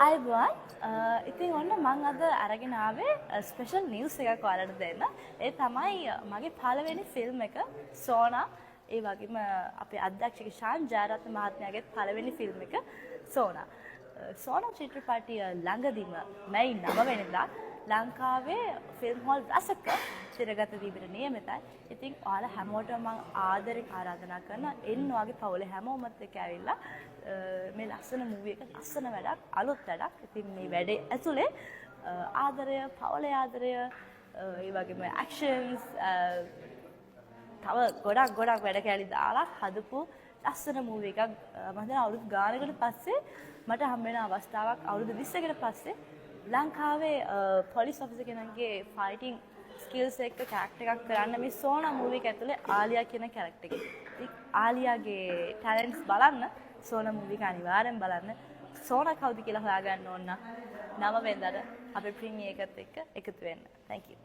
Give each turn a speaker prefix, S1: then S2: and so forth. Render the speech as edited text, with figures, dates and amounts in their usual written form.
S1: අයිබෝන් ඉතින් ඔන්න මං අද අරගෙන ආවේ ස්පෙෂල් නිවුස් එකක් ඔයාලට දෙන්න. ඒ තමයි මගේ පළවෙනි ෆිල්ම් එක සෝනා. ඒ වගේම අපේ අධ්‍යක්ෂක ශාන් ජයරත්න මහත්මයාගේ පළවෙනි ෆිල්ම් එක සෝනා. සෝනා චිත්‍රපටිය ළඟදිම මැයි 9 වෙනිදා ලංකාවේ ෆිල්ම් හෝල් රසක තිරගත දීපිට නියමිතයි. ඉතින් ඔයාලා හැමෝටම මම ආදරෙන් ආරාධනා කරනවා එන්න වගේ පවුලේ හැමෝමත් එක්ක ඇවිල්ලා මේ ලස්සන මූවි එක ලස්සන වැඩක් අලුත් වැඩක්. ඉතින් මේ වැඩේ ඇතුලේ ආදරය, පවුලේ ආදරය, ඒ වගේම ඇක්ෂන්ස් තව ගොඩක් වැඩ කැලි දාලා හදපු ලස්සන මූවි එකක්. මම හිතනවා අවුරුදු ගානකට පස්සේ මට හම්බ වෙන අවස්ථාවක් අවුරුදු 20කට පස්සේ ලංකාවේ පොලිස් ඔෆිසර් කෙනෙක්ගේ ෆයිටිං ස්කිල්ස් එක්ක කැරක්ටර් එකක් කරන්න මේ සෝනා මූවි එක ඇතුලේ ආලියා කියන කැරක්ටර් එක. ඉතින් ආලියාගේ ටැලන්ට්ස් බලන්න සෝනා මූවි එක අනිවාර්යෙන් බලන්න. සෝනා කවුද කියලා හොයාගන්න ඕන නම් 9 වෙනිදාට අපේ ප්‍රීමියර් එකත් එක්ක එකතු වෙන්න. Thank you.